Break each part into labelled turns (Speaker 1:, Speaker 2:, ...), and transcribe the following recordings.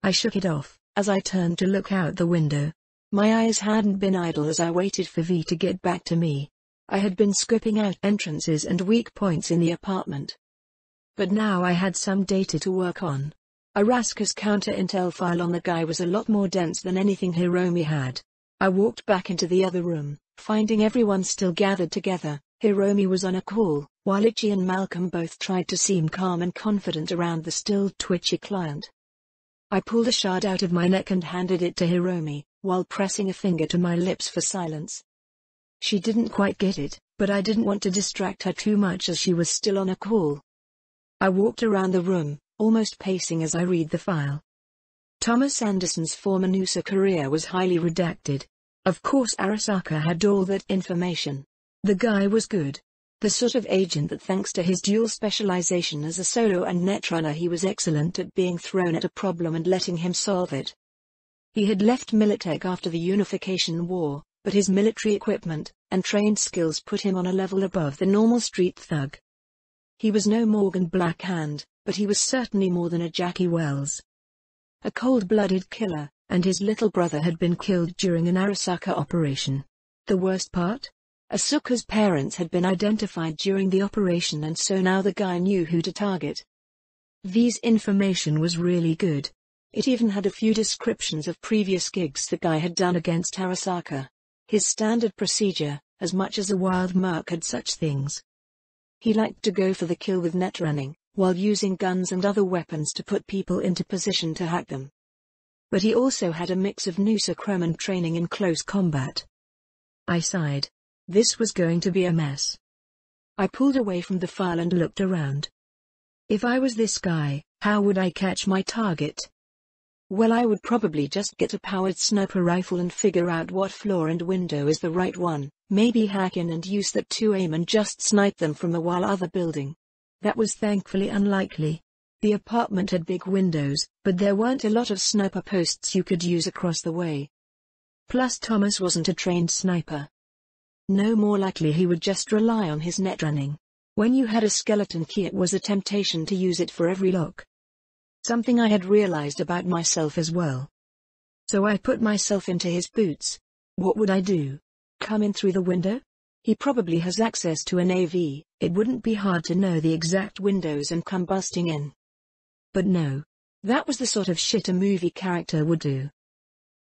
Speaker 1: I shook it off, as I turned to look out the window. My eyes hadn't been idle as I waited for V to get back to me. I had been scoping out entrances and weak points in the apartment. But now I had some data to work on. Arasuka's counter-intel file on the guy was a lot more dense than anything Hiromi had. I walked back into the other room, finding everyone still gathered together. Hiromi was on a call, while Ichi and Malcolm both tried to seem calm and confident around the still twitchy client. I pulled a shard out of my neck and handed it to Hiromi, while pressing a finger to my lips for silence. She didn't quite get it, but I didn't want to distract her too much as she was still on a call. I walked around the room, almost pacing as I read the file. Thomas Anderson's former NUSA career was highly redacted. Of course Arasaka had all that information. The guy was good. The sort of agent that thanks to his dual specialization as a solo and netrunner he was excellent at being thrown at a problem and letting him solve it. He had left Militech after the Unification War, but his military equipment and trained skills put him on a level above the normal street thug. He was no Morgan Blackhand, but he was certainly more than a Jackie Wells. A cold-blooded killer, and his little brother had been killed during an Arasaka operation. The worst part? Asuka's parents had been identified during the operation, and so now the guy knew who to target. V's information was really good. It even had a few descriptions of previous gigs the guy had done against Arasaka. His standard procedure, as much as a wild merc had such things. He liked to go for the kill with netrunning, while using guns and other weapons to put people into position to hack them. But he also had a mix of NUSA chrome and training in close combat. I sighed. This was going to be a mess. I pulled away from the file and looked around. If I was this guy, how would I catch my target? Well, I would probably just get a powered sniper rifle and figure out what floor and window is the right one, maybe hack in and use that to aim and just snipe them from a while other building. That was thankfully unlikely. The apartment had big windows, but there weren't a lot of sniper posts you could use across the way. Plus Thomas wasn't a trained sniper. No, more likely he would just rely on his netrunning. When you had a skeleton key, it was a temptation to use it for every lock. Something I had realized about myself as well. So I put myself into his boots. What would I do? Come in through the window? He probably has access to an AV, it wouldn't be hard to know the exact windows and come busting in. But no. That was the sort of shit a movie character would do.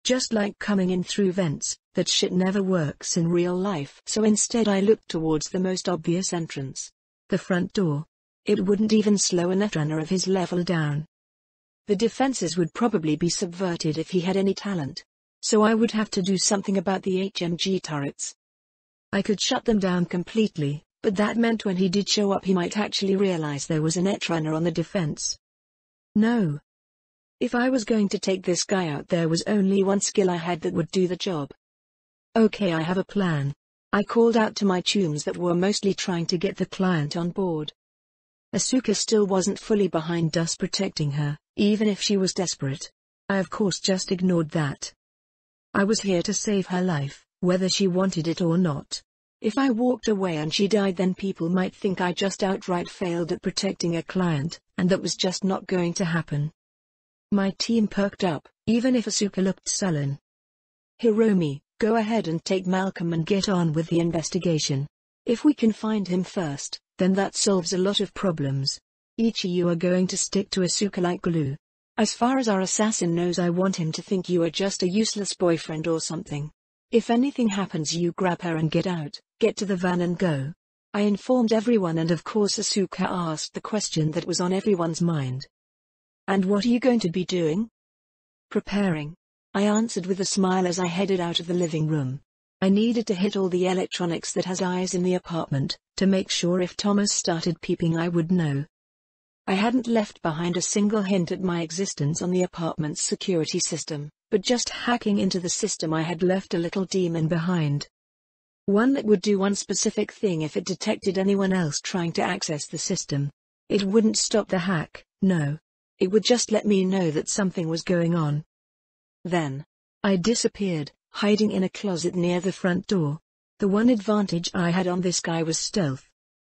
Speaker 1: Just like coming in through vents, that shit never works in real life. So instead I looked towards the most obvious entrance. The front door. It wouldn't even slow a netrunner of his level down. The defenses would probably be subverted if he had any talent. So I would have to do something about the HMG turrets. I could shut them down completely, but that meant when he did show up he might actually realize there was a netrunner on the defense. No. If I was going to take this guy out, there was only one skill I had that would do the job. Okay, I have a plan. I called out to my chums that were mostly trying to get the client on board. Asuka still wasn't fully behind us protecting her, even if she was desperate. I of course just ignored that. I was here to save her life, whether she wanted it or not. If I walked away and she died, then people might think I just outright failed at protecting a client, and that was just not going to happen. My team perked up, even if Asuka looked sullen. Hiromi, go ahead and take Malcolm and get on with the investigation. If we can find him first, then that solves a lot of problems. Ichi, you are going to stick to Asuka like glue. As far as our assassin knows, I want him to think you are just a useless boyfriend or something. If anything happens, you grab her and get out, get to the van and go. I informed everyone, and of course Asuka asked the question that was on everyone's mind. And what are you going to be doing? Preparing. I answered with a smile as I headed out of the living room. I needed to hit all the electronics that has eyes in the apartment, to make sure if Thomas started peeping I would know. I hadn't left behind a single hint at my existence on the apartment's security system, but just hacking into the system I had left a little demon behind. One that would do one specific thing if it detected anyone else trying to access the system. It wouldn't stop the hack, no. It would just let me know that something was going on. Then, I disappeared, hiding in a closet near the front door. The one advantage I had on this guy was stealth.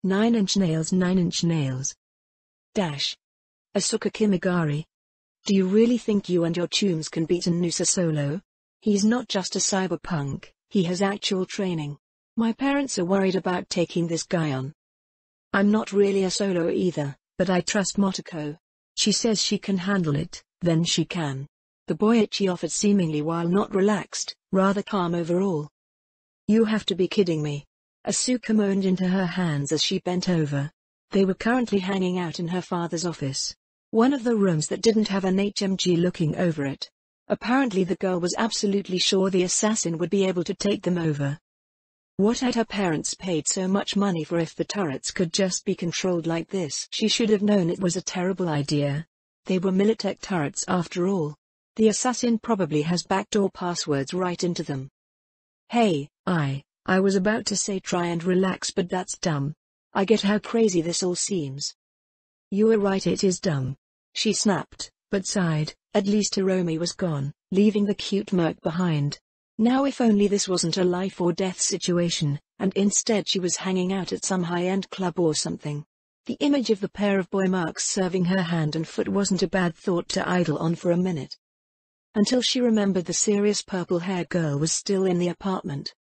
Speaker 1: 9-inch nails, 9-inch nails. Dash. Asuka Kimigari. Do you really think you and your chums can beat Nusa solo? He's not just a cyberpunk, he has actual training. My parents are worried about taking this guy on. I'm not really a solo either, but I trust Motoko. She says she can handle it, then she can. The boyichi offered, seemingly while not relaxed, rather calm overall. You have to be kidding me. Asuka moaned into her hands as she bent over. They were currently hanging out in her father's office. One of the rooms that didn't have an HMG looking over it. Apparently the girl was absolutely sure the assassin would be able to take them over. What had her parents paid so much money for if the turrets could just be controlled like this? She should have known it was a terrible idea. They were Militech turrets after all. The assassin probably has backdoor passwords right into them. Hey, I was about to say try and relax, but that's dumb. I get how crazy this all seems. You were right, it is dumb. She snapped, but sighed. At least Hiromi was gone, leaving the cute merc behind. Now if only this wasn't a life or death situation, and instead she was hanging out at some high-end club or something. The image of the pair of boy mercs serving her hand and foot wasn't a bad thought to idle on for a minute. Until she remembered the serious purple-haired girl was still in the apartment.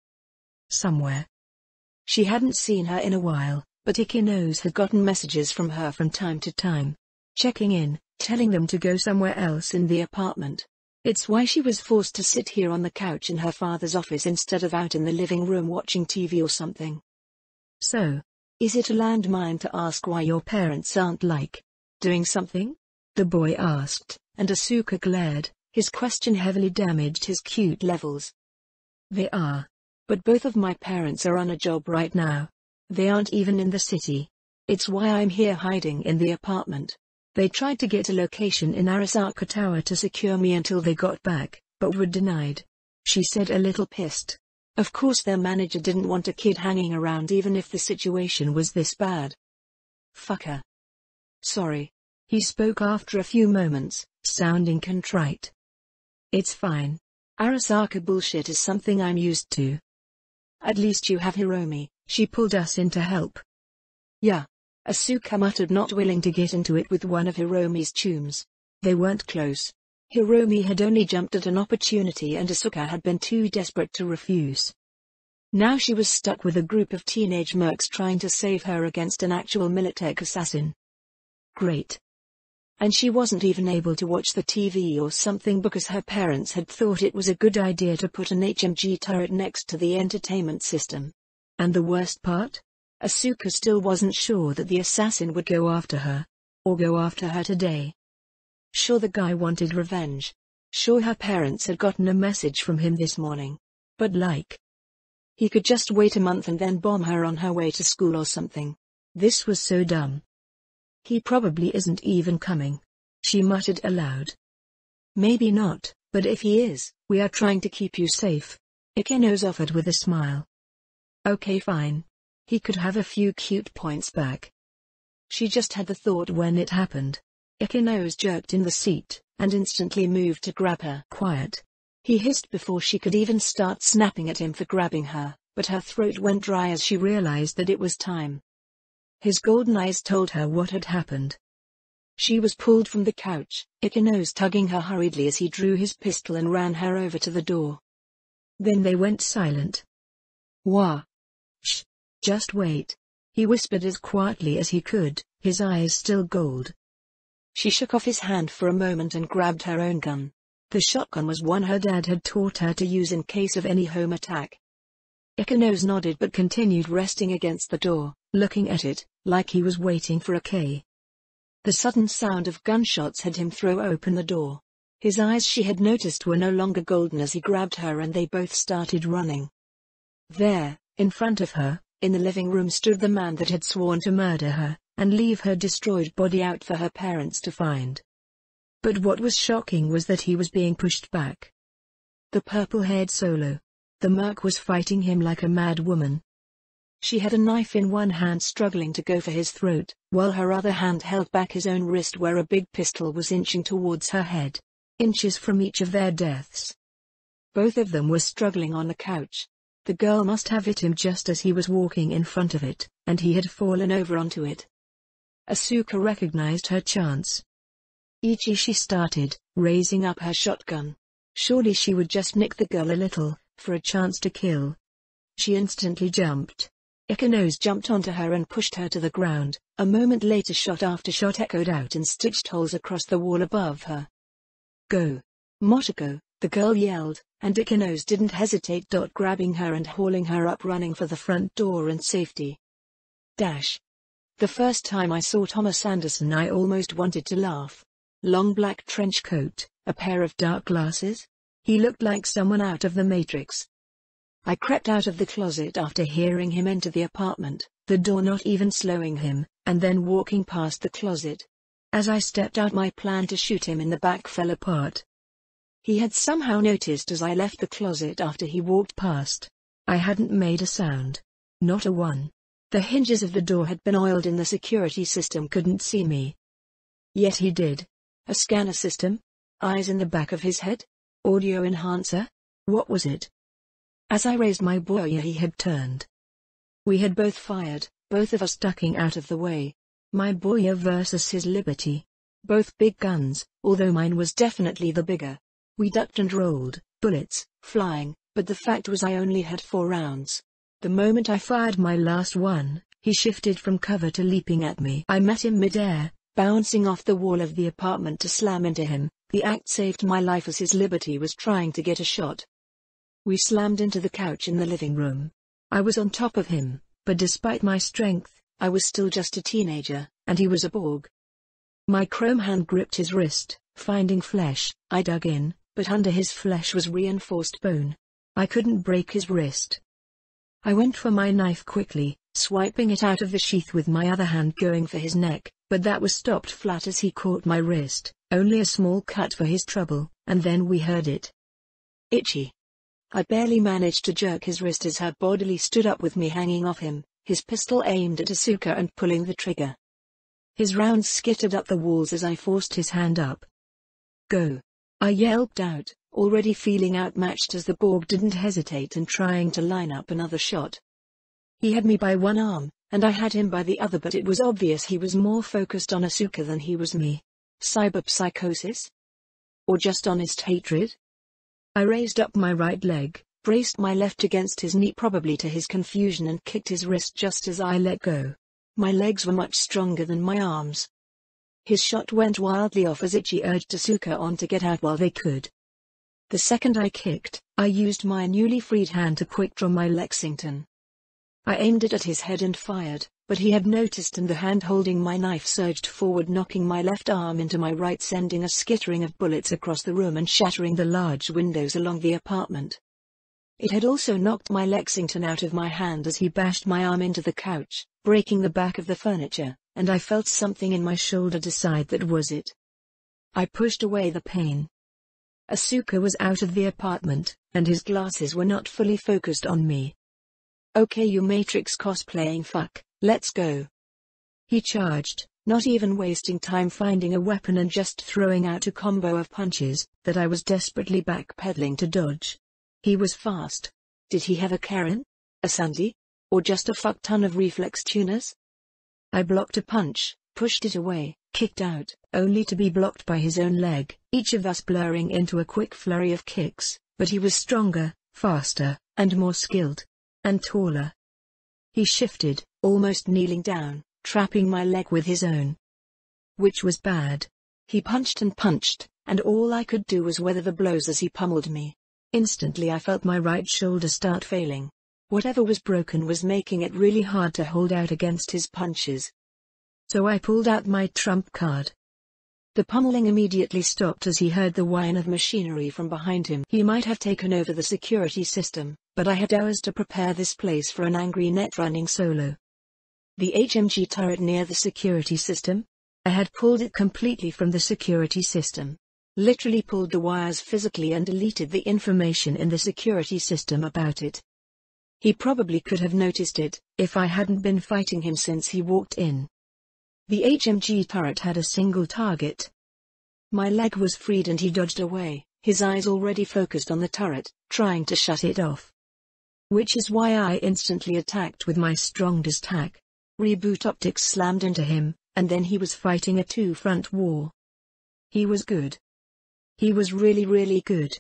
Speaker 1: Somewhere. She hadn't seen her in a while, but Ikenos had gotten messages from her from time to time. Checking in, telling them to go somewhere else in the apartment. It's why she was forced to sit here on the couch in her father's office instead of out in the living room watching TV or something. So, is it a landmine to ask why your parents aren't doing something? The boy asked, and Asuka glared. His question heavily damaged his cute levels. They are. But both of my parents are on a job right now. They aren't even in the city. It's why I'm here hiding in the apartment. They tried to get a location in Arasaka Tower to secure me until they got back, but were denied. She said, a little pissed. Of course their manager didn't want a kid hanging around even if the situation was this bad. Fucker. Sorry. He spoke after a few moments, sounding contrite. It's fine. Arasaka bullshit is something I'm used to. At least you have Hiromi, she pulled us in to help. Yeah. Asuka muttered, not willing to get into it with one of Hiromi's chums. They weren't close. Hiromi had only jumped at an opportunity and Asuka had been too desperate to refuse. Now she was stuck with a group of teenage mercs trying to save her against an actual Militech assassin. Great. And she wasn't even able to watch the TV or something because her parents had thought it was a good idea to put an HMG turret next to the entertainment system. And the worst part? Asuka still wasn't sure that the assassin would go after her. Or go after her today. Sure, the guy wanted revenge. Sure, her parents had gotten a message from him this morning. But he could just wait a month and then bomb her on her way to school or something. This was so dumb. He probably isn't even coming. She muttered aloud. Maybe not, but if he is, we are trying to keep you safe. Ikenos offered with a smile. Okay, fine. He could have a few cute points back. She just had the thought when it happened. Ikenos jerked in the seat, and instantly moved to grab her. Quiet. He hissed before she could even start snapping at him for grabbing her, but her throat went dry as she realized that it was time. His golden eyes told her what had happened. She was pulled from the couch, Ikenos tugging her hurriedly as he drew his pistol and ran her over to the door. Then they went silent. Wah. Shh. Just wait. He whispered as quietly as he could, his eyes still gold. She shook off his hand for a moment and grabbed her own gun. The shotgun was one her dad had taught her to use in case of any home attack. Ikenos nodded but continued resting against the door, looking at it, like he was waiting for a K. The sudden sound of gunshots had him throw open the door. His eyes, she had noticed, were no longer golden as he grabbed her and they both started running. There, in front of her, in the living room, stood the man that had sworn to murder her, and leave her destroyed body out for her parents to find. But what was shocking was that he was being pushed back. The purple-haired Solo. The merc was fighting him like a mad woman. She had a knife in one hand struggling to go for his throat, while her other hand held back his own wrist where a big pistol was inching towards her head. Inches from each of their deaths. Both of them were struggling on the couch. The girl must have hit him just as he was walking in front of it, and he had fallen over onto it. Asuka recognized her chance. Ichi, she started, raising up her shotgun. Surely she would just nick the girl a little, for a chance to kill. She instantly jumped. Ikenos jumped onto her and pushed her to the ground. A moment later, shot after shot echoed out in stitched holes across the wall above her. "Go! Motoko!" the girl yelled, and Ikenos didn't hesitate, grabbing her and hauling her up, running for the front door and safety. Dash. The first time I saw Thomas Anderson, I almost wanted to laugh. Long black trench coat, a pair of dark glasses. He looked like someone out of the Matrix. I crept out of the closet after hearing him enter the apartment, the door not even slowing him, and then walking past the closet. As I stepped out, my plan to shoot him in the back fell apart. He had somehow noticed as I left the closet after he walked past. I hadn't made a sound. Not a one. The hinges of the door had been oiled and the security system couldn't see me. Yet he did. A scanner system? Eyes in the back of his head? Audio enhancer? What was it? As I raised my boya, he had turned. We had both fired, both of us ducking out of the way. My boya versus his liberty. Both big guns, although mine was definitely the bigger. We ducked and rolled, bullets flying, but the fact was I only had 4 rounds. The moment I fired my last one, he shifted from cover to leaping at me. I met him mid-air, bouncing off the wall of the apartment to slam into him. The act saved my life as his liberty was trying to get a shot. We slammed into the couch in the living room. I was on top of him, but despite my strength, I was still just a teenager, and he was a Borg. My chrome hand gripped his wrist, finding flesh. I dug in, but under his flesh was reinforced bone. I couldn't break his wrist. I went for my knife quickly, swiping it out of the sheath with my other hand, going for his neck, but that was stopped flat as he caught my wrist. Only a small cut for his trouble, and then we heard it. Itchy. I barely managed to jerk his wrist as her bodily stood up with me hanging off him, his pistol aimed at Asuka and pulling the trigger. His rounds skittered up the walls as I forced his hand up. Go. I yelped out, already feeling outmatched as the Borg didn't hesitate in trying to line up another shot. He had me by one arm, and I had him by the other, but it was obvious he was more focused on Asuka than he was me. Cyberpsychosis? Or just honest hatred? I raised up my right leg, braced my left against his knee, probably to his confusion, and kicked his wrist just as I let go. My legs were much stronger than my arms. His shot went wildly off as Ichi urged Asuka on to get out while they could. The second I kicked, I used my newly freed hand to quick-draw my Lexington. I aimed it at his head and fired, but he had noticed, and the hand holding my knife surged forward, knocking my left arm into my right, sending a skittering of bullets across the room and shattering the large windows along the apartment. It had also knocked my Lexington out of my hand as he bashed my arm into the couch, breaking the back of the furniture, and I felt something in my shoulder decide that was it. I pushed away the pain. Asuka was out of the apartment, and his glasses were not fully focused on me. Okay, you Matrix cosplaying fuck, let's go. He charged, not even wasting time finding a weapon and just throwing out a combo of punches that I was desperately backpedaling to dodge. He was fast. Did he have a Karen? A Sandy? Or just a fuck ton of reflex tuners? I blocked a punch, pushed it away, kicked out, only to be blocked by his own leg, each of us blurring into a quick flurry of kicks, but he was stronger, faster, and more skilled. And taller. He shifted, almost kneeling down, trapping my leg with his own. Which was bad. He punched, and all I could do was weather the blows as he pummeled me. Instantly I felt my right shoulder start failing. Whatever was broken was making it really hard to hold out against his punches. So I pulled out my trump card. The pummeling immediately stopped as he heard the whine of machinery from behind him. He might have taken over the security system, but I had hours to prepare this place for an angry net running solo. The HMG turret near the security system? I had pulled it completely from the security system. Literally pulled the wires physically and deleted the information in the security system about it. He probably could have noticed it, if I hadn't been fighting him since he walked in. The HMG turret had a single target. My leg was freed and he dodged away, his eyes already focused on the turret, trying to shut it off. Which is why I instantly attacked with my strongest hack. Reboot optics slammed into him, and then he was fighting a two-front war. He was good. He was really, really good.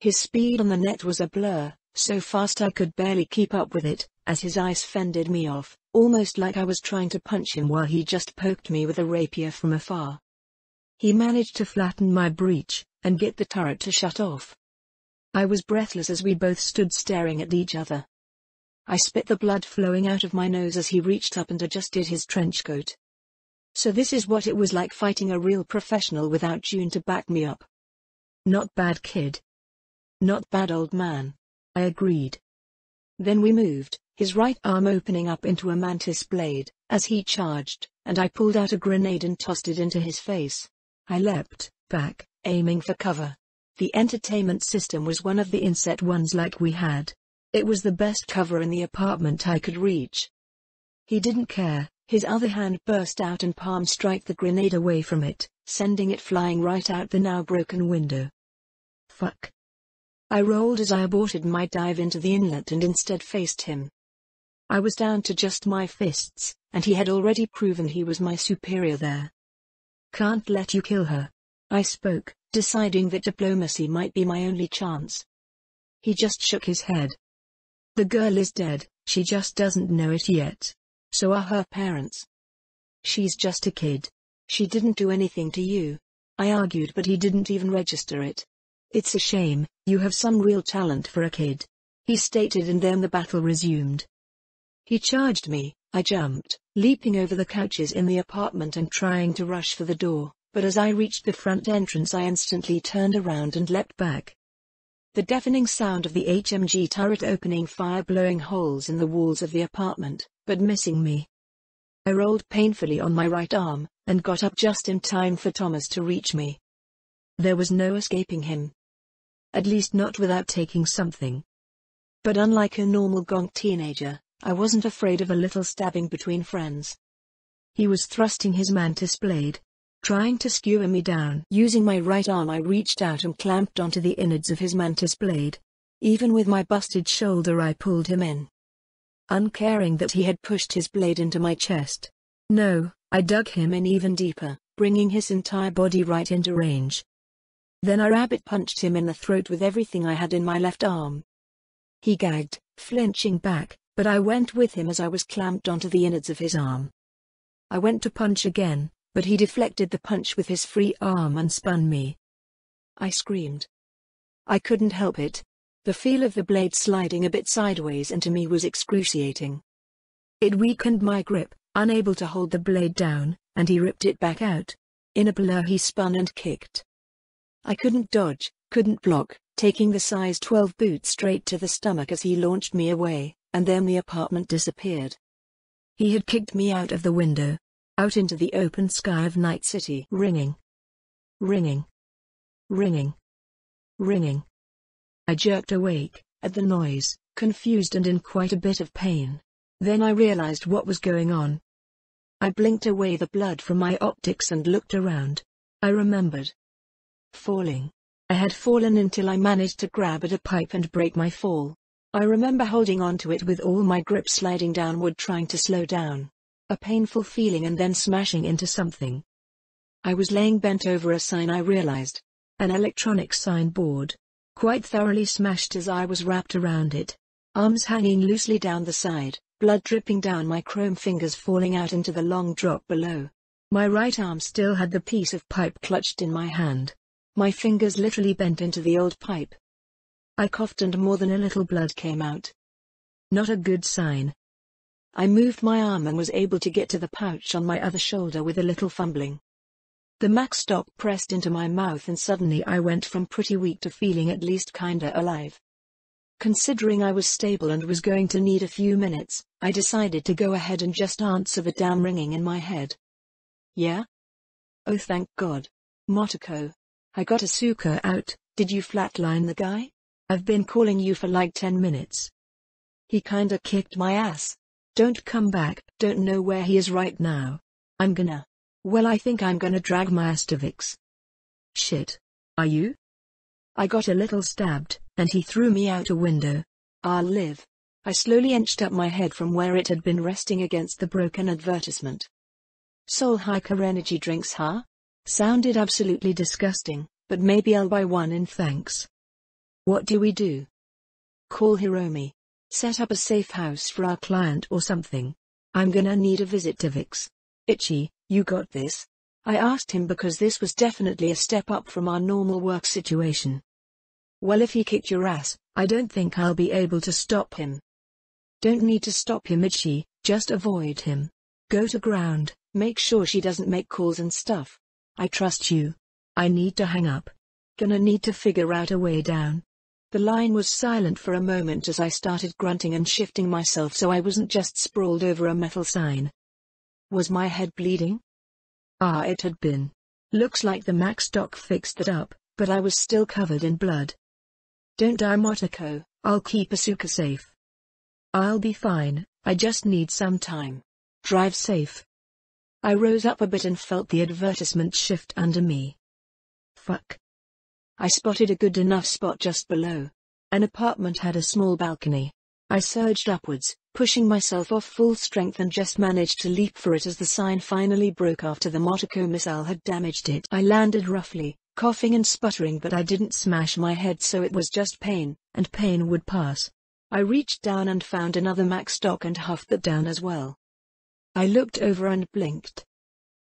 Speaker 1: His speed on the net was a blur, so fast I could barely keep up with it, as his eyes fended me off, almost like I was trying to punch him while he just poked me with a rapier from afar. He managed to flatten my breech, and get the turret to shut off. I was breathless as we both stood staring at each other. I spit the blood flowing out of my nose as he reached up and adjusted his trench coat. So this is what it was like fighting a real professional without June to back me up. Not bad, kid. Not bad, old man, I agreed. Then we moved, his right arm opening up into a mantis blade, as he charged, and I pulled out a grenade and tossed it into his face. I leapt back, aiming for cover. The entertainment system was one of the inset ones like we had. It was the best cover in the apartment I could reach. He didn't care. His other hand burst out and palm strike the grenade away from it, sending it flying right out the now broken window. Fuck. I rolled as I aborted my dive into the inlet and instead faced him. I was down to just my fists, and he had already proven he was my superior there. Can't let you kill her, I spoke, deciding that diplomacy might be my only chance. He just shook his head. The girl is dead, she just doesn't know it yet. So are her parents. She's just a kid. She didn't do anything to you, I argued, but he didn't even register it. It's a shame, you have some real talent for a kid, he stated, and then the battle resumed. He charged me, I jumped, leaping over the couches in the apartment and trying to rush for the door, but as I reached the front entrance I instantly turned around and leapt back. The deafening sound of the HMG turret opening fire blowing holes in the walls of the apartment, but missing me. I rolled painfully on my right arm, and got up just in time for Thomas to reach me. There was no escaping him. At least not without taking something. But unlike a normal gonk teenager, I wasn't afraid of a little stabbing between friends. He was thrusting his mantis blade, trying to skewer me down. Using my right arm I reached out and clamped onto the innards of his mantis blade. Even with my busted shoulder I pulled him in. Uncaring that he had pushed his blade into my chest. No, I dug him in even deeper, bringing his entire body right into range. Then I rabbit punched him in the throat with everything I had in my left arm. He gagged, flinching back, but I went with him as I was clamped onto the innards of his arm. I went to punch again, but he deflected the punch with his free arm and spun me. I screamed. I couldn't help it. The feel of the blade sliding a bit sideways into me was excruciating. It weakened my grip, unable to hold the blade down, and he ripped it back out. In a blur he spun and kicked. I couldn't dodge, couldn't block, taking the size 12 boot straight to the stomach as he launched me away, and then the apartment disappeared. He had kicked me out of the window, out into the open sky of Night City. Ringing. Ringing. Ringing. Ringing. I jerked awake, at the noise, confused and in quite a bit of pain. Then I realized what was going on. I blinked away the blood from my optics and looked around. I remembered. Falling. I had fallen until I managed to grab at a pipe and break my fall. I remember holding onto it with all my grip, sliding downward trying to slow down. A painful feeling and then smashing into something. I was laying bent over a sign, I realized. An electronic signboard. Quite thoroughly smashed as I was wrapped around it. Arms hanging loosely down the side, blood dripping down my chrome fingers, falling out into the long drop below. My right arm still had the piece of pipe clutched in my hand. My fingers literally bent into the old pipe. I coughed and more than a little blood came out. Not a good sign. I moved my arm and was able to get to the pouch on my other shoulder with a little fumbling. The Mac stop pressed into my mouth and suddenly I went from pretty weak to feeling at least kinda alive. Considering I was stable and was going to need a few minutes, I decided to go ahead and just answer the damn ringing in my head. Yeah? Oh, thank God. Motoko. I got Asuka out. Did you flatline the guy? I've been calling you for like 10 minutes. He kinda kicked my ass. Don't come back. Don't know where he is right now. Well, I think I'm gonna drag my ass to Vix. Shit. Are you? I got a little stabbed, and he threw me out a window. I'll live. I slowly inched up my head from where it had been resting against the broken advertisement. Soul Hiker energy drinks, huh? Sounded absolutely disgusting, but maybe I'll buy one in thanks. What do we do? Call Hiromi. Set up a safe house for our client or something. I'm gonna need a visit to Vic's. Ichi, you got this? I asked him because this was definitely a step up from our normal work situation. Well, if he kicked your ass, I don't think I'll be able to stop him. Don't need to stop him, Ichi, just avoid him. Go to ground, make sure she doesn't make calls and stuff. I trust you. I need to hang up. Gonna need to figure out a way down. The line was silent for a moment as I started grunting and shifting myself so I wasn't just sprawled over a metal sign. Was my head bleeding? It had been. Looks like the Max doc fixed that up, but I was still covered in blood. Don't die, Motoko, I'll keep Asuka safe. I'll be fine, I just need some time. Drive safe. I rose up a bit and felt the advertisement shift under me. Fuck. I spotted a good enough spot just below. An apartment had a small balcony. I surged upwards, pushing myself off full strength and just managed to leap for it as the sign finally broke after the Motoko missile had damaged it. I landed roughly, coughing and sputtering, but I didn't smash my head, so it was just pain, and pain would pass. I reached down and found another Max doc and huffed that down as well. I looked over and blinked.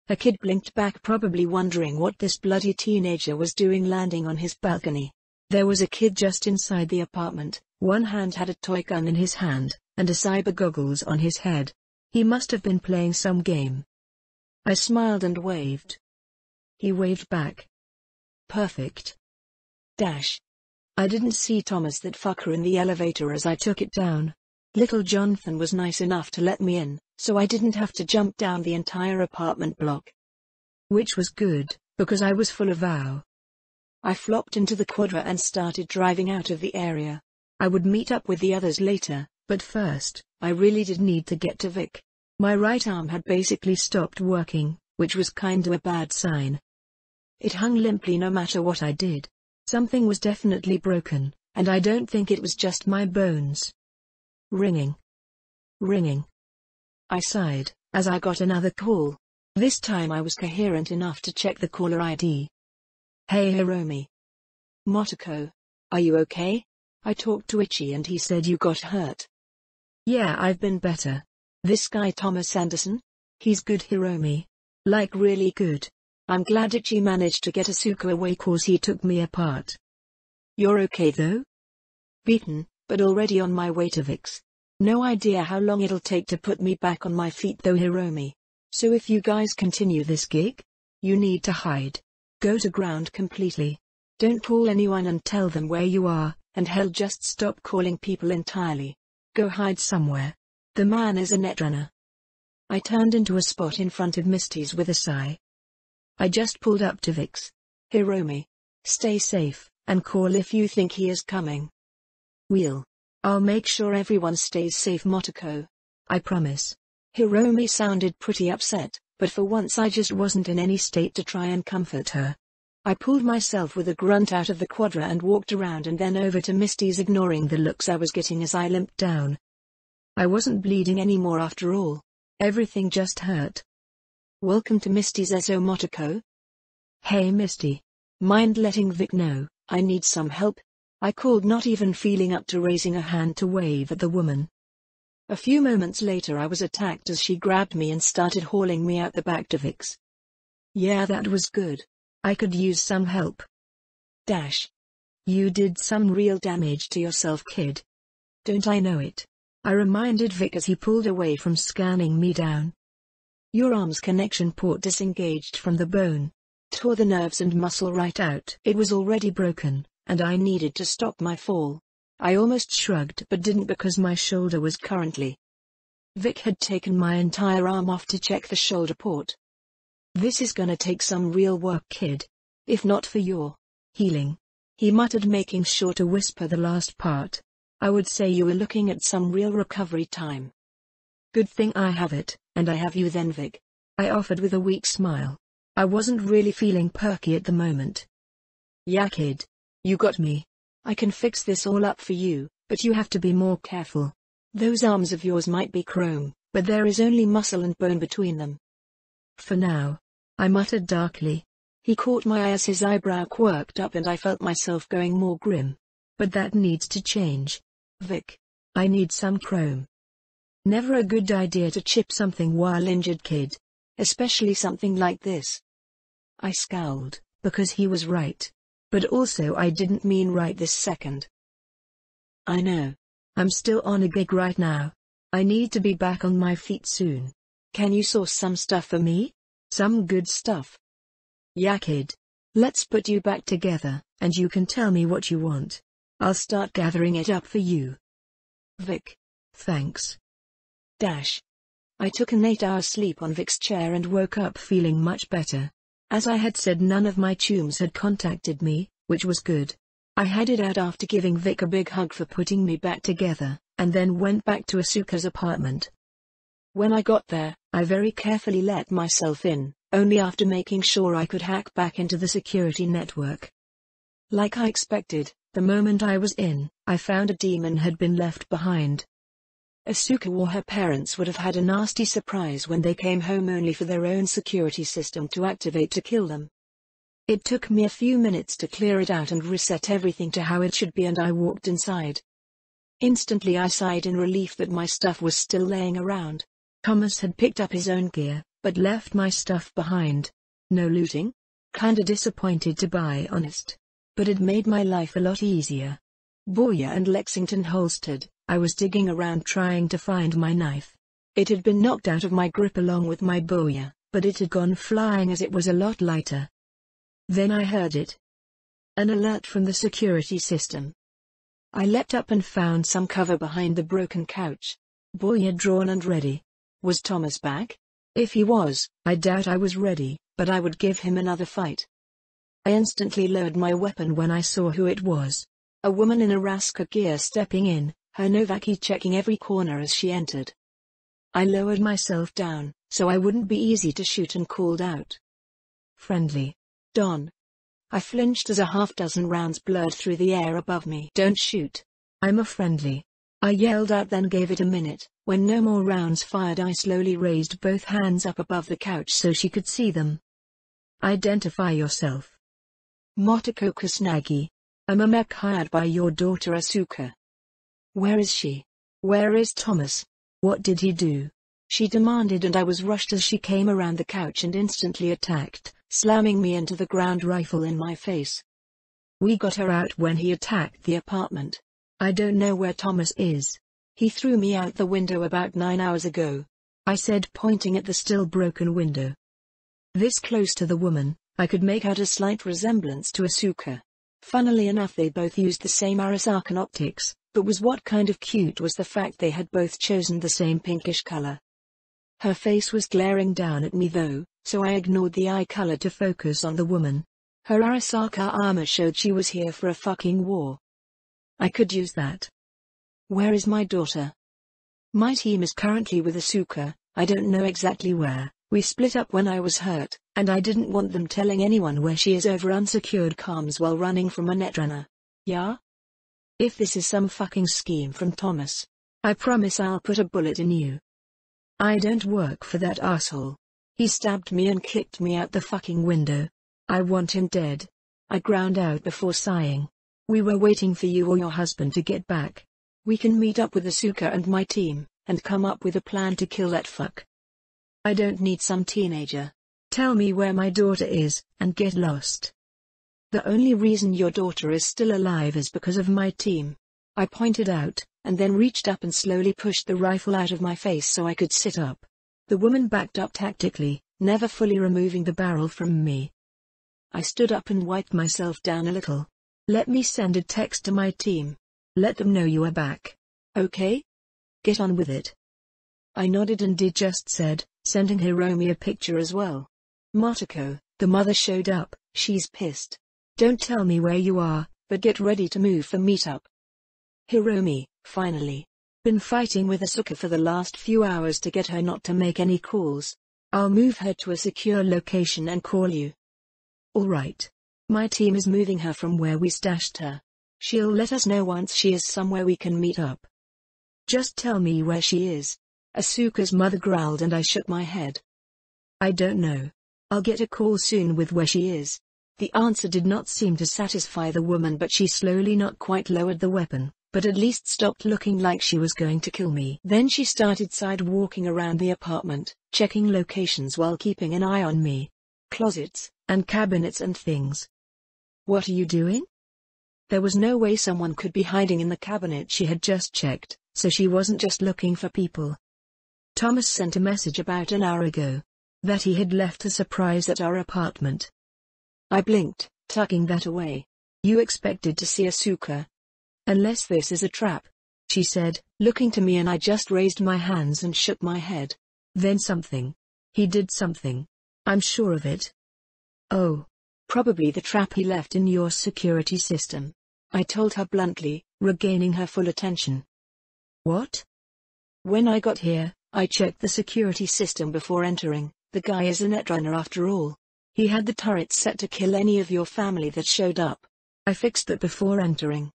Speaker 1: A kid blinked back, probably wondering what this bloody teenager was doing landing on his balcony. There was a kid just inside the apartment. One hand had a toy gun in his hand, and a cyber goggles on his head. He must have been playing some game. I smiled and waved. He waved back. Perfect. I didn't see Thomas, that fucker, in the elevator as I took it down. Little Jonathan was nice enough to let me in, so I didn't have to jump down the entire apartment block. Which was good, because I was full of vow. I flopped into the quadra and started driving out of the area. I would meet up with the others later, but first, I really did need to get to Vic. My right arm had basically stopped working, which was kinda a bad sign. It hung limply no matter what I did. Something was definitely broken, and I don't think it was just my bones. Ringing. I sighed, as I got another call. This time I was coherent enough to check the caller ID. Hey Hiromi. Motoko. Are you okay? I talked to Ichi and he said you got hurt. Yeah, I've been better. This guy Thomas Anderson? He's good, Hiromi. Like really good. I'm glad Ichi managed to get Asuka away cause he took me apart. You're okay though? Beaten, but already on my way to Vic's. No idea how long it'll take to put me back on my feet though, Hiromi. So if you guys continue this gig, you need to hide. Go to ground completely. Don't call anyone and tell them where you are, and hell, just stop calling people entirely. Go hide somewhere. The man is a netrunner. I turned into a spot in front of Misty's with a sigh. I just pulled up to Vic's. Hiromi. Stay safe, and call if you think he is coming. I'll make sure everyone stays safe, Motoko. I promise. Hiromi sounded pretty upset, but for once I just wasn't in any state to try and comfort her. I pulled myself with a grunt out of the quadra and walked around and then over to Misty's, ignoring the looks I was getting as I limped down. I wasn't bleeding anymore after all. Everything just hurt. Welcome to Misty's SO, Motoko. Hey Misty. Mind letting Vic know I need some help? I called, not even feeling up to raising a hand to wave at the woman. A few moments later I was attacked as she grabbed me and started hauling me out the back to Vic's. Yeah, that was good. I could use some help. You did some real damage to yourself, kid. Don't I know it? I reminded Vic as he pulled away from scanning me down. Your arm's connection port disengaged from the bone. Tore the nerves and muscle right out. It was already broken, and I needed to stop my fall. I almost shrugged but didn't because my shoulder was currently. Vic had taken my entire arm off to check the shoulder port. This is gonna take some real work, kid. If not for your healing, he muttered, making sure to whisper the last part. I would say you were looking at some real recovery time. Good thing I have it, and I have you then, Vic. I offered with a weak smile. I wasn't really feeling perky at the moment. Yeah, kid. You got me. I can fix this all up for you, but you have to be more careful. Those arms of yours might be chrome, but there is only muscle and bone between them. For now. I muttered darkly. He caught my eye as his eyebrow quirked up and I felt myself going more grim. But that needs to change. Vic. I need some chrome. Never a good idea to chip something while injured, kid. Especially something like this. I scowled, because he was right. But also I didn't mean right this second. I know. I'm still on a gig right now. I need to be back on my feet soon. Can you source some stuff for me? Some good stuff. Yeah, kid. Let's put you back together, and you can tell me what you want. I'll start gathering it up for you. Vic. Thanks. I took an 8-hour sleep on Vic's chair and woke up feeling much better. As I had said, none of my chums had contacted me, which was good. I headed out after giving Vic a big hug for putting me back together, and then went back to Asuka's apartment. When I got there, I very carefully let myself in, only after making sure I could hack back into the security network. Like I expected, the moment I was in, I found a demon had been left behind. Asuka or her parents would have had a nasty surprise when they came home only for their own security system to activate to kill them. It took me a few minutes to clear it out and reset everything to how it should be, and I walked inside. Instantly I sighed in relief that my stuff was still laying around. Thomas had picked up his own gear, but left my stuff behind. No looting? Kinda disappointed, to be honest. But it made my life a lot easier. Boya and Lexington holstered, I was digging around trying to find my knife. It had been knocked out of my grip along with my boya, but it had gone flying as it was a lot lighter. Then I heard it. An alert from the security system. I leapt up and found some cover behind the broken couch. Boya drawn and ready. Was Thomas back? If he was, I doubt I was ready, but I would give him another fight. I instantly lowered my weapon when I saw who it was. A woman in Araska gear stepping in, her Novaki checking every corner as she entered. I lowered myself down, so I wouldn't be easy to shoot, and called out. Friendly. Don. I flinched as a half-dozen rounds blurred through the air above me. Don't shoot. I'm a friendly. I yelled out, then gave it a minute. When no more rounds fired, I slowly raised both hands up above the couch so she could see them. Identify yourself. Motoko Kusanagi. I'm a mech hired by your daughter Asuka. Where is she? Where is Thomas? What did he do? She demanded, and I was rushed as she came around the couch and instantly attacked, slamming me into the ground, rifle in my face. We got her out when he attacked the apartment. I don't know where Thomas is. He threw me out the window about 9 hours ago. I said, pointing at the still broken window. This close to the woman, I could make out a slight resemblance to Asuka. Funnily enough, they both used the same Arasakan optics, but what kind of cute was the fact they had both chosen the same pinkish color. Her face was glaring down at me though, so I ignored the eye color to focus on the woman. Her Arasaka armor showed she was here for a fucking war. I could use that. Where is my daughter? My team is currently with Asuka, I don't know exactly where. We split up when I was hurt, and I didn't want them telling anyone where she is over unsecured comms while running from a netrunner. Yeah? If this is some fucking scheme from Thomas, I promise I'll put a bullet in you. I don't work for that asshole. He stabbed me and kicked me out the fucking window. I want him dead. I ground out before sighing. We were waiting for you or your husband to get back. We can meet up with Asuka and my team, and come up with a plan to kill that fuck. I don't need some teenager. Tell me where my daughter is, and get lost. The only reason your daughter is still alive is because of my team. I pointed out, and then reached up and slowly pushed the rifle out of my face so I could sit up. The woman backed up tactically, never fully removing the barrel from me. I stood up and wiped myself down a little. Let me send a text to my team. Let them know you are back. Okay? Get on with it. I nodded and did just said, sending Hiromi a picture as well. Motoko, the mother showed up, she's pissed. Don't tell me where you are, but get ready to move for meetup. Hiromi, finally. Been fighting with Asuka for the last few hours to get her not to make any calls. I'll move her to a secure location and call you. Alright. My team is moving her from where we stashed her. She'll let us know once she is somewhere we can meet up. Just tell me where she is. Asuka's mother growled and I shook my head. I don't know. I'll get a call soon with where she is. The answer did not seem to satisfy the woman, but she slowly not quite lowered the weapon, but at least stopped looking like she was going to kill me. Then she started walking around the apartment, checking locations while keeping an eye on me. Closets, and cabinets and things. What are you doing? There was no way someone could be hiding in the cabinet she had just checked, so she wasn't just looking for people. Thomas sent a message about an hour ago. That he had left a surprise at our apartment. I blinked, tucking that away. You expected to see Asuka. Unless this is a trap, she said, looking to me, and I just raised my hands and shook my head. Then something. He did something. I'm sure of it. Oh. Probably the trap he left in your security system. I told her bluntly, regaining her full attention. What? When I got here, I checked the security system before entering. The guy is a netrunner after all. He had the turret set to kill any of your family that showed up. I fixed that before entering.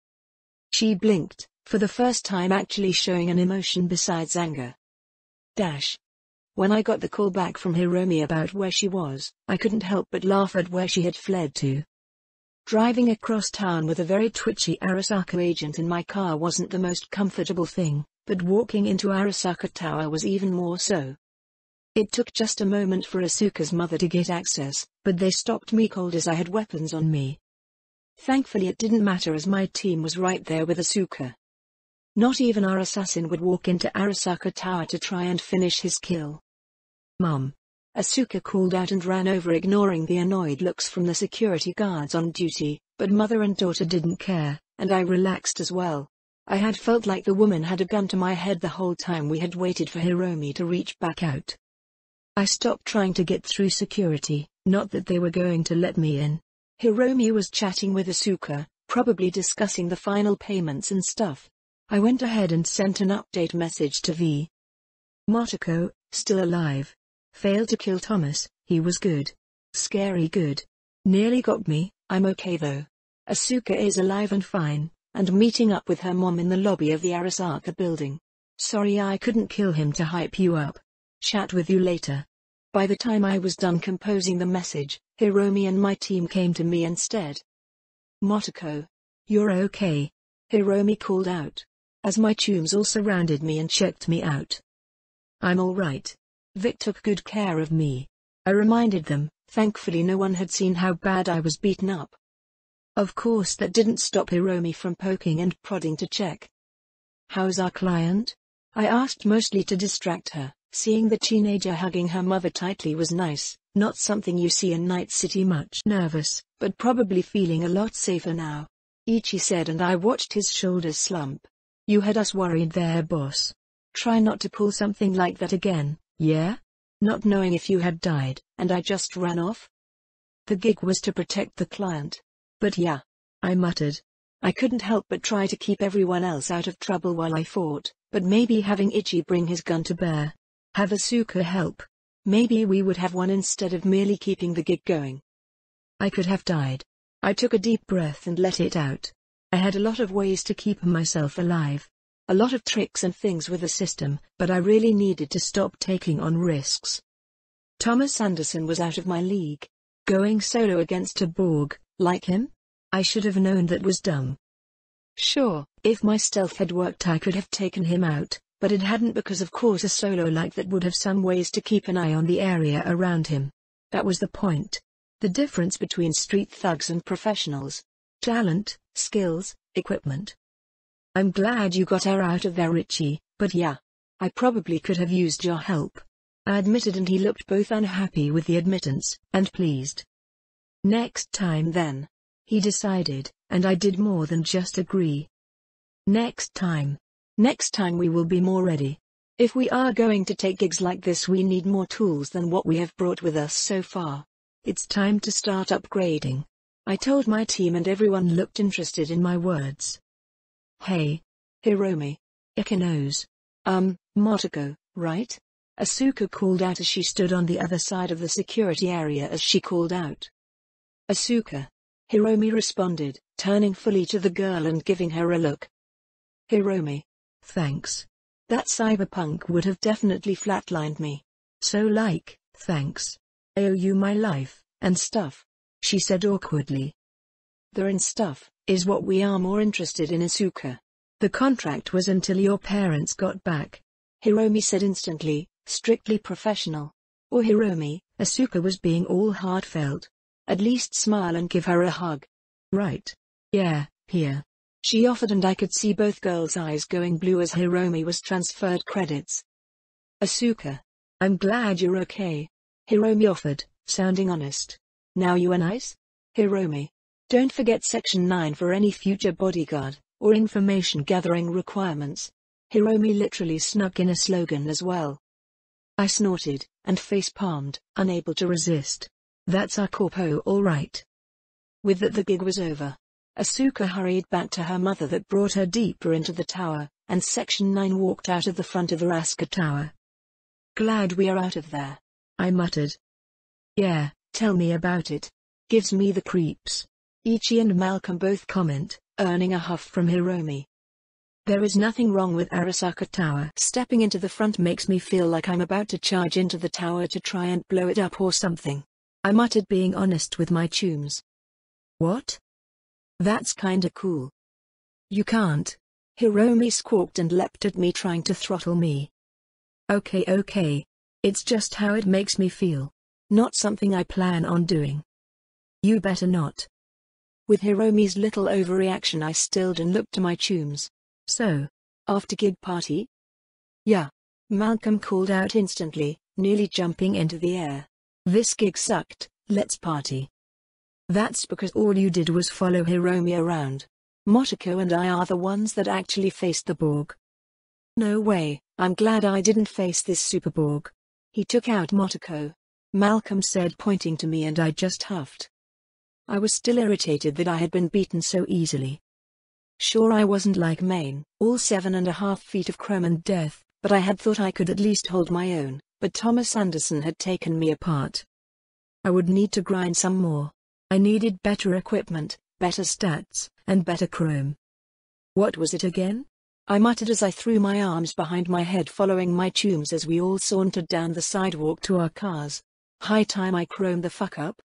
Speaker 1: She blinked, for the first time actually showing an emotion besides anger. When I got the call back from Hiromi about where she was, I couldn't help but laugh at where she had fled to. Driving across town with a very twitchy Arasaka agent in my car wasn't the most comfortable thing, but walking into Arasaka Tower was even more so. It took just a moment for Asuka's mother to get access, but they stopped me cold as I had weapons on me. Thankfully it didn't matter as my team was right there with Asuka. Not even our assassin would walk into Arasaka Tower to try and finish his kill. Mom. Asuka called out and ran over, ignoring the annoyed looks from the security guards on duty, but mother and daughter didn't care, and I relaxed as well. I had felt like the woman had a gun to my head the whole time we had waited for Hiromi to reach back out. I stopped trying to get through security, not that they were going to let me in. Hiromi was chatting with Asuka, probably discussing the final payments and stuff. I went ahead and sent an update message to V. Motoko, still alive. Failed to kill Thomas, he was good. Scary good. Nearly got me, I'm okay though. Asuka is alive and fine, and meeting up with her mom in the lobby of the Arasaka building. Sorry I couldn't kill him to hype you up. Chat with you later. By the time I was done composing the message, Hiromi and my team came to me instead. Motoko. You're okay. Hiromi called out, as my chums all surrounded me and checked me out. I'm alright. Vic took good care of me. I reminded them, thankfully no one had seen how bad I was beaten up. Of course that didn't stop Hiromi from poking and prodding to check. How's our client? I asked, mostly to distract her. Seeing the teenager hugging her mother tightly was nice, not something you see in Night City much. Nervous, but probably feeling a lot safer now. Ichi said, and I watched his shoulders slump. You had us worried there, boss. Try not to pull something like that again, yeah? Not knowing if you had died, and I just ran off? The gig was to protect the client. But yeah, I muttered. I couldn't help but try to keep everyone else out of trouble while I fought, but maybe having Ichi bring his gun to bear. Have Asuka help. Maybe we would have won instead of merely keeping the gig going. I could have died. I took a deep breath and let it out. I had a lot of ways to keep myself alive. A lot of tricks and things with the system, but I really needed to stop taking on risks. Thomas Anderson was out of my league. Going solo against a Borg, like him? I should have known that was dumb. Sure, if my stealth had worked I could have taken him out, but it hadn't, because of course a solo like that would have some ways to keep an eye on the area around him. That was the point. The difference between street thugs and professionals. Talent, skills, equipment. I'm glad you got her out of there, Richie, but yeah. I probably could have used your help. I admitted, and he looked both unhappy with the admittance, and pleased. Next time then. He decided, and I did more than just agree. Next time. Next time we will be more ready. If we are going to take gigs like this, we need more tools than what we have brought with us so far. It's time to start upgrading. I told my team, and everyone looked interested in my words. Hey. Hiromi. Ika knows. Motoko, right? Asuka called out as she stood on the other side of the security area as she called out. Asuka. Hiromi responded, turning fully to the girl and giving her a look. Hiromi. Thanks. That Cyberpunk would have definitely flatlined me. So thanks. I owe you my life, and stuff, she said awkwardly. The and stuff is what we are more interested in, Asuka. The contract was until your parents got back, Hiromi said instantly, strictly professional. Or Hiromi, Asuka was being all heartfelt. At least smile and give her a hug. Right. Yeah, here. She offered, and I could see both girls' eyes going blue as Hiromi was transferred credits. Asuka. I'm glad you're okay, Hiromi offered, sounding honest. Now you are nice? Hiromi. Don't forget Section 9 for any future bodyguard or information gathering requirements. Hiromi literally snuck in a slogan as well. I snorted, and face-palmed, unable to resist. That's our corpo, all right. With that, the gig was over. Asuka hurried back to her mother that brought her deeper into the tower, and Section 9 walked out of the front of the Raska Tower. Glad we are out of there, I muttered. Yeah, tell me about it. Gives me the creeps. Ichi and Malcolm both comment, earning a huff from Hiromi. There is nothing wrong with Arasaka Tower. Stepping into the front makes me feel like I'm about to charge into the tower to try and blow it up or something, I muttered, being honest with my tunes. What? That's kinda cool. You can't. Hiromi squawked and leapt at me, trying to throttle me. Okay. It's just how it makes me feel. Not something I plan on doing. You better not. With Hiromi's little overreaction, I stilled and looked to my tunes. So, after gig party? Yeah. Malcolm called out instantly, nearly jumping into the air. This gig sucked, let's party. That's because all you did was follow Hiromi around. Motoko and I are the ones that actually faced the Borg. No way, I'm glad I didn't face this Super Borg. He took out Motoko, Malcolm said, pointing to me, and I just huffed. I was still irritated that I had been beaten so easily. Sure, I wasn't like Maine, all 7.5 feet of chrome and death, but I had thought I could at least hold my own, but Thomas Anderson had taken me apart. I would need to grind some more. I needed better equipment, better stats, and better chrome. What was it again? I muttered as I threw my arms behind my head, following my tunes as we all sauntered down the sidewalk to our cars. High time I chromed the fuck up.